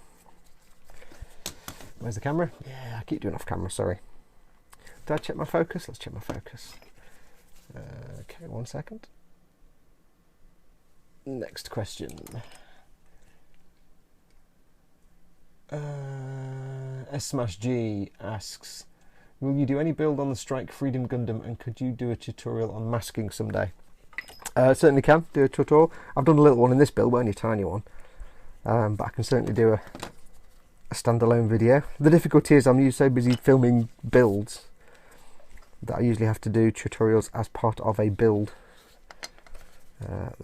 Where's the camera? Yeah, I keep doing off camera, sorry. Did I check my focus? Let's check my focus. Okay, 1 second. Next question. S-G asks, will you do any build on the Strike Freedom Gundam, and could you do a tutorial on masking someday? Certainly can do a tutorial. I've done a little one in this build, but only a tiny one. But I can certainly do a standalone video. The difficulty is I'm so busy filming builds that I usually have to do tutorials as part of a build.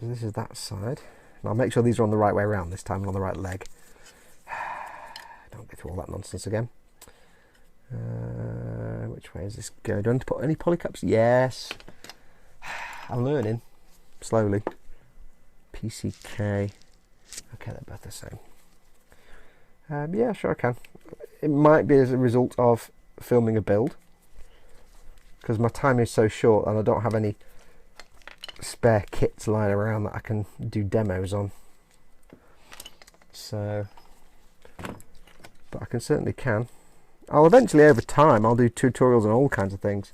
This is that side. And I'll make sure these are on the right way around this time and on the right leg. Don't go through all that nonsense again. Which way is this go? Do I need to put any polycaps? Yes. I'm learning slowly. PCK. Okay, they're both the same. Yeah, sure I can. It might be as a result of filming a build, because my time is so short and I don't have any spare kits lying around that I can do demos on. So, but I can certainly can. I'll eventually, over time, I'll do tutorials on all kinds of things.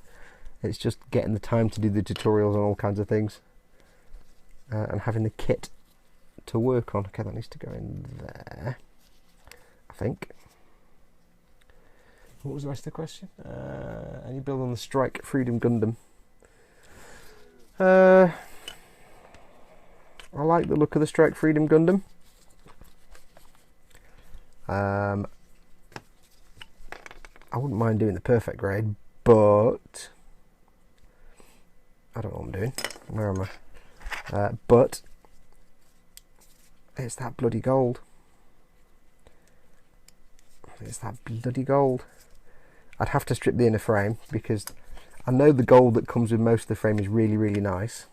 It's just getting the time to do the tutorials on all kinds of things, and having the kit to work on. Okay, that needs to go in there, I think. What was the rest of the question? Any build on the Strike Freedom Gundam? I like the look of the Strike Freedom Gundam. I wouldn't mind doing the perfect grade, but I don't know what I'm doing. Where am I? But it's that bloody gold. It's that bloody gold. I'd have to strip the inner frame, because I know the gold that comes with most of the frame is really, really nice.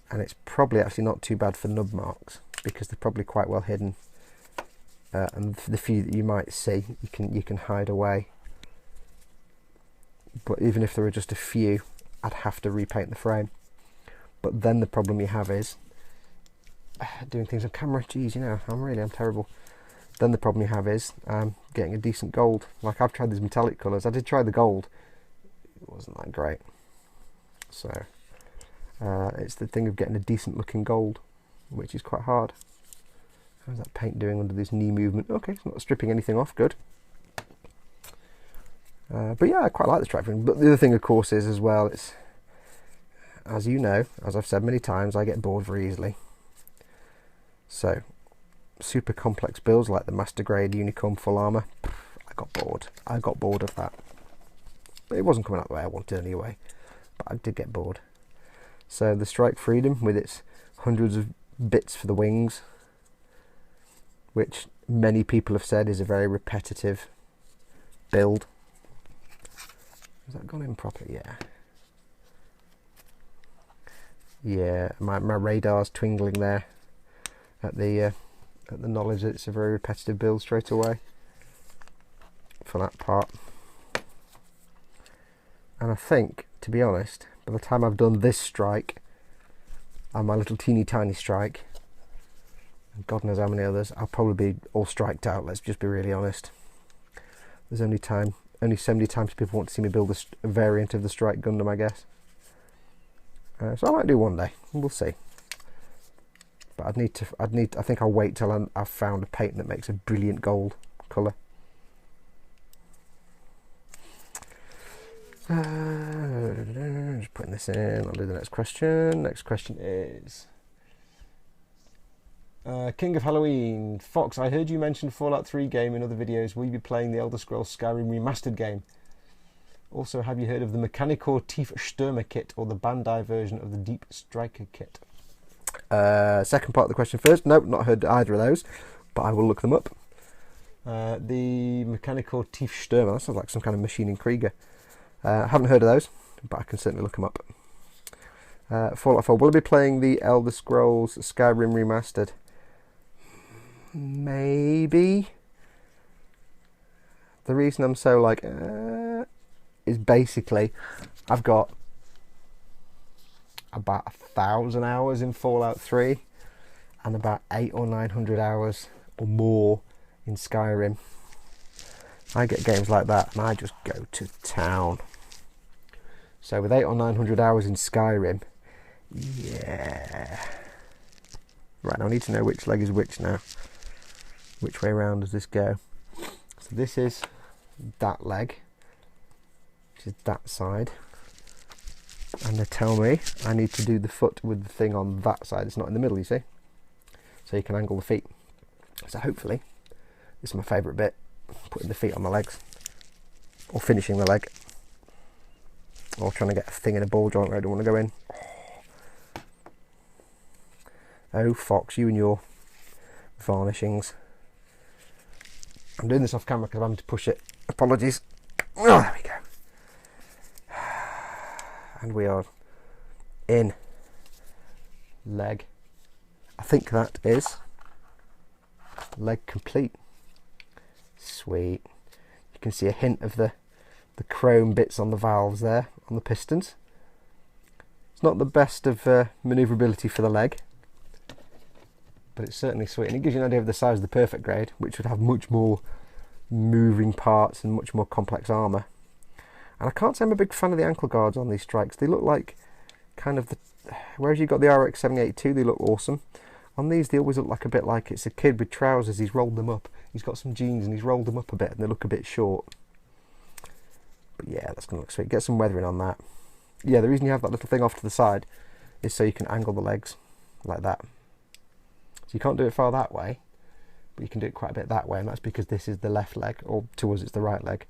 And it's probably actually not too bad for nub marks. because they're probably quite well hidden, and the few that you might see, you can hide away. But even if there were just a few, I'd have to repaint the frame. But then the problem you have is doing things on camera. Geez, you know, I'm terrible. Then the problem you have is getting a decent gold. Like, I've tried these metallic colours. I did try the gold. It wasn't that great. So it's the thing of getting a decent looking gold, which is quite hard. How's that paint doing under this knee movement? Okay, it's not stripping anything off. Good. But yeah, I quite like the stripe frame. But the other thing, of course, is as well, it's, as you know, as I've said many times, I get bored very easily. So, super complex builds like the Master Grade Unicorn Full Armour, I got bored. I got bored of that. It wasn't coming out the way I wanted anyway, but I did get bored. So the Strike Freedom, with its hundreds of bits for the wings, which many people have said is a very repetitive build. Has that gone in properly? Yeah. Yeah, my radar's twinkling there at the knowledge that it's a very repetitive build straight away for that part. And I think, to be honest, by the time I've done this strike and my little teeny tiny strike, and God knows how many others, I'll probably be all striked out. Let's just be really honest. There's only so many times people want to see me build a variant of the Strike Gundam, I guess. So I might do one day. We'll see. But I think I'll wait till I've found a paint that makes a brilliant gold colour. Just putting this in. I'll do the next question. Next question is King of Halloween. Fox, I heard you mention Fallout 3 game in other videos. Will you be playing the Elder Scrolls Skyrim remastered game? Also, have you heard of the Mechanical Tiefstürmer kit or the Bandai version of the Deep Striker kit? Second part of the question first. Nope, not heard either of those, but I will look them up. The Mechanical Tiefstürmer, that sounds like some kind of machining Krieger. I haven't heard of those, but I can certainly look them up. Fallout 4, will I be playing the Elder Scrolls Skyrim remastered? Maybe. The reason I'm so like is basically I've got about 1,000 hours in Fallout 3 and about 800 or 900 hours or more in Skyrim. I get games like that and I just go to town. So with 800 or 900 hours in Skyrim, yeah. Right, now I need to know which leg is which now. Which way around does this go? So this is that leg, which is that side. And they tell me I need to do the foot with the thing on that side. It's not in the middle, you see. So you can angle the feet. So hopefully, this is my favourite bit, putting the feet on the legs. Or finishing the leg. Or trying to get a thing in a ball joint where I don't want to go in. Oh, Fox, you and your varnishings. I'm doing this off camera because I'm having to push it. Apologies. Oh, there we go. And we are in leg. I think that is leg complete. Sweet. You can see a hint of the chrome bits on the valves there, on the pistons. It's not the best of manoeuvrability for the leg, but it's certainly sweet, and it gives you an idea of the size of the perfect grade, which would have much more moving parts and much more complex armour. And I can't say I'm a big fan of the ankle guards on these strikes. They look like kind of the... Whereas you've got the RX 782, they look awesome. On these, they always look like a bit like it's a kid with trousers. He's rolled them up. He's got some jeans and he's rolled them up a bit and they look a bit short. But yeah, that's going to look sweet. Get some weathering on that. Yeah, the reason you have that little thing off to the side is so you can angle the legs like that. So you can't do it far that way, but you can do it quite a bit that way, and that's because this is the left leg, or to us it's the right leg.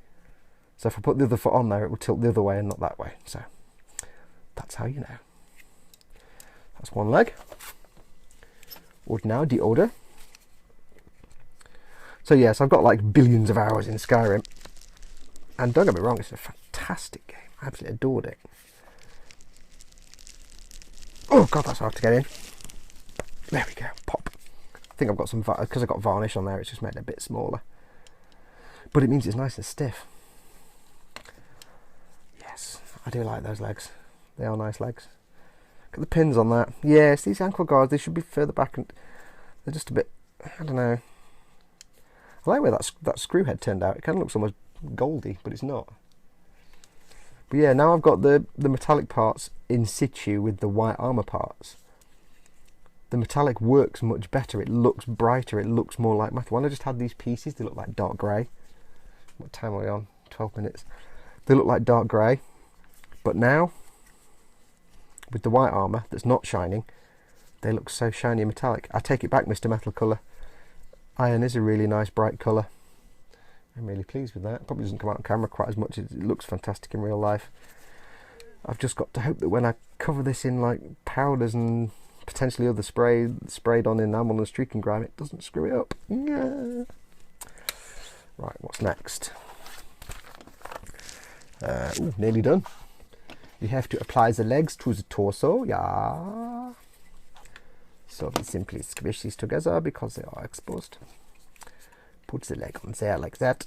So if I put the other foot on there, it will tilt the other way and not that way. So that's how you know. That's one leg. Und now die other. So yes, I've got like billions of hours in Skyrim. And don't get me wrong, it's a fantastic game. I absolutely adored it. Oh god, that's hard to get in. There we go, pop. think I've got some, because I've got varnish on there, it's just made it a bit smaller. But it means it's nice and stiff. Yes, I do like those legs. They are nice legs. Look at the pins on that. Yes, these ankle guards, they should be further back, and they're just a bit, I don't know. I like where that screw head turned out. It kind of looks almost goldy, but it's not. But yeah, now I've got the metallic parts in situ with the white armour parts. The metallic works much better. It looks brighter. It looks more like metal. When I just had these pieces, they look like dark grey. What time are we on? 12 minutes. They look like dark grey. But now, with the white armour that's not shining, they look so shiny and metallic. I take it back, Mr. Metal Colour. Iron is a really nice bright colour. I'm really pleased with that. It probably doesn't come out on camera quite as much as it looks fantastic in real life. I've just got to hope that when I cover this in like powders and potentially other sprayed on enamel and streaking grime, it doesn't screw it up. Yeah. Right, what's next? Ooh, nearly done. You have to apply the legs to the torso. Yeah. So we simply squish these together because they are exposed. Put the leg on there like that.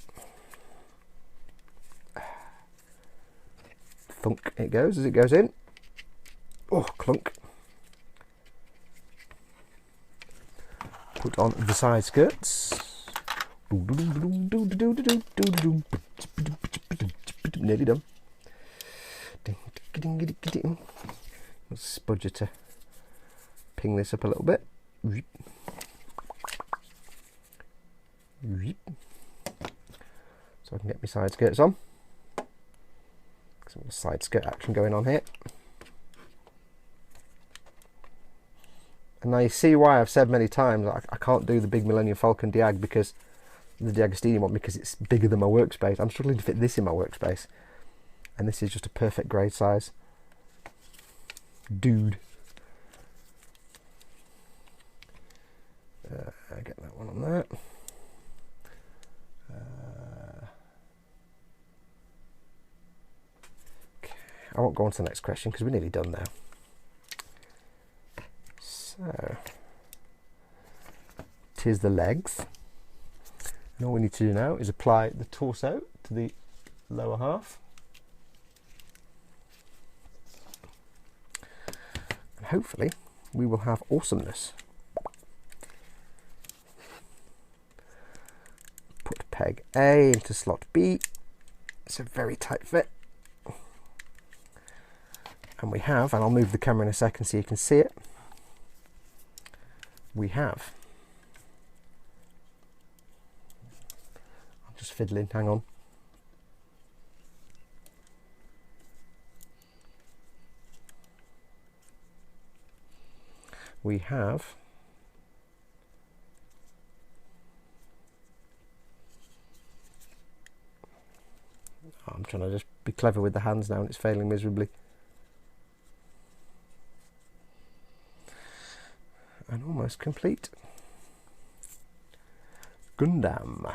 Thunk it goes as it goes in. Oh, clunk. Put on the side skirts. Nearly done. Let's spudger to ping this up a little bit. So I can get my side skirts on. Some side skirt action going on here. And now you see why I've said many times I can't do the big Millennium Falcon Diag because the Diagostini one, because it's bigger than my workspace. I'm struggling to fit this in my workspace, and this is just a perfect grade size. Dude. I get that one on there. Okay. I won't go on to the next question because we're nearly done now. So, tis the legs. And all we need to do now is apply the torso to the lower half. And hopefully we will have awesomeness. Put peg A into slot B. It's a very tight fit. And we have, and I'll move the camera in a second so you can see it. We have, I'm just fiddling, hang on. We have I'm trying to just be clever with the hands now and it's failing miserably. And almost complete. Gundam.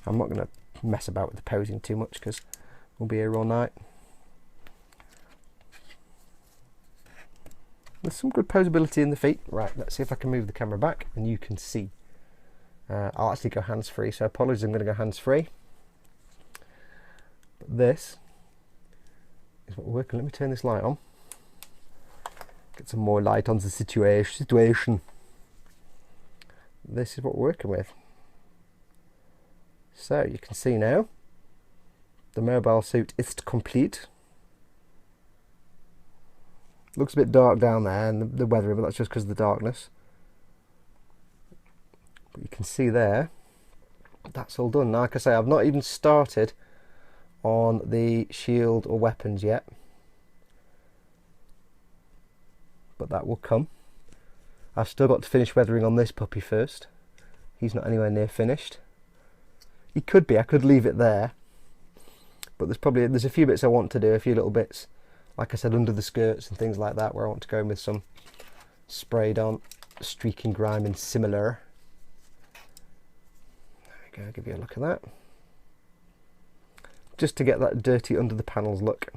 I'm not going to mess about with the posing too much because we'll be here all night. There's some good posability in the feet. Right, let's see if I can move the camera back and you can see. I'll actually go hands-free, so apologies, I'm going to go hands-free. But this is what we're working. Let me turn this light on. Get some more light on the situation. This is what we're working with. So you can see now the mobile suit is complete. Looks a bit dark down there and the weathering, but that's just because of the darkness. But you can see there, that's all done. Now, like I say, I've not even started on the shield or weapons yet. But that will come. I've still got to finish weathering on this puppy first. He's not anywhere near finished. He could be, I could leave it there. But there's a few bits I want to do, a few little bits, like I said, under the skirts and things like that, where I want to go in with some sprayed on streaking grime and similar. There we go, I'll give you a look at that. Just to get that dirty under the panels look.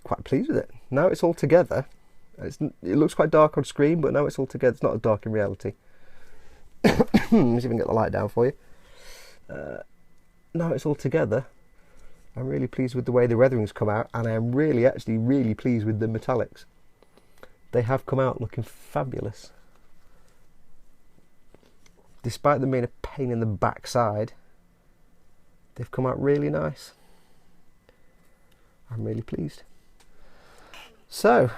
Quite pleased with it. Now it's all together It looks quite dark on screen, but now it's all together. It's not as dark in reality. Let's see if I can get the light down for you. Now it's all together. I'm really pleased with the way the weathering's come out, and I'm actually really pleased with the metallics. They have come out looking fabulous. Despite them being a pain in the backside, they've come out really nice. I'm really pleased. So,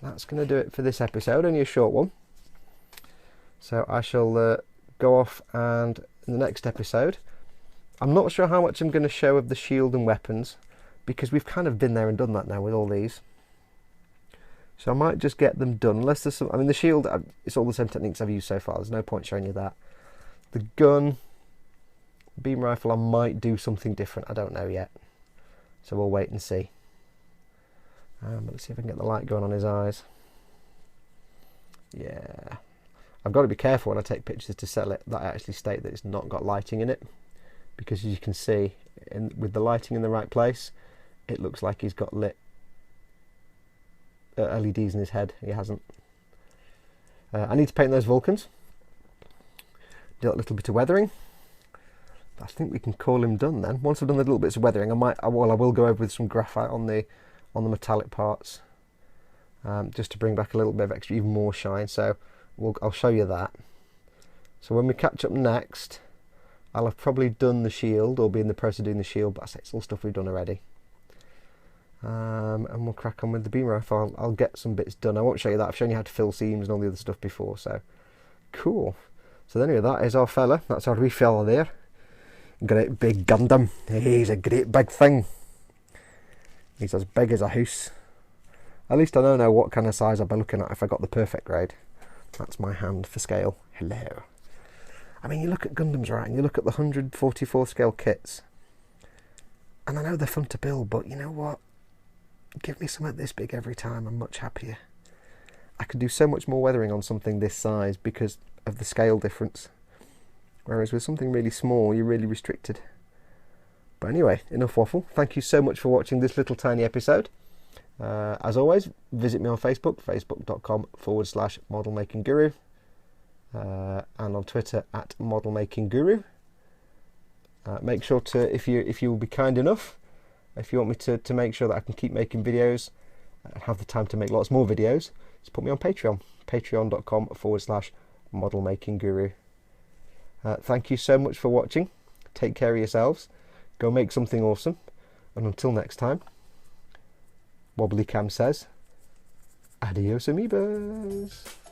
that's going to do it for this episode, only a short one. So I shall go off, and in the next episode, I'm not sure how much I'm going to show of the shield and weapons, because we've kind of been there and done that now with all these. So I might just get them done, unless there's some, I mean the shield, it's all the same techniques I've used so far, there's no point showing you that. The gun, beam rifle, I might do something different, I don't know yet. So we'll wait and see. Let's see if I can get the light going on his eyes. Yeah. I've got to be careful when I take pictures to sell it that I actually state that it's not got lighting in it. Because as you can see, with the lighting in the right place, it looks like he's got lit LEDs in his head. He hasn't. I need to paint those Vulcans. Do a little bit of weathering. I think we can call him done then. Once I've done the little bits of weathering, I will go over with some graphite on the metallic parts, just to bring back a little bit of extra, even more shine. So I'll show you that. So when we catch up next, I'll have probably done the shield, or be in the process of doing the shield, but I say it's all stuff we've done already. And we'll crack on with the beam rifle. I'll get some bits done. I won't show you that. I've shown you how to fill seams and all the other stuff before, so cool. So anyway, that is our fella. That's our wee fella there. Great big Gundam. He's a great big thing. He's as big as a house. At least I don't know what kind of size I'll be looking at if I got the perfect grade. That's my hand for scale. Hello. I mean, you look at Gundams, right, and you look at the 144 scale kits, and I know they're fun to build, but you know what? Give me something this big every time, I'm much happier. I could do so much more weathering on something this size because of the scale difference. Whereas with something really small, you're really restricted. But anyway, enough waffle. Thank you so much for watching this little tiny episode. As always, visit me on Facebook, facebook.com/modelmakingguru, and on Twitter @modelmakingguru. Make sure to, if you will be kind enough, if you want me to make sure that I can keep making videos and have the time to make lots more videos, just put me on Patreon, patreon.com/modelmakingguru. Thank you so much for watching. Take care of yourselves. Go make something awesome. And until next time, Wobbly Cam says, adios amoebas.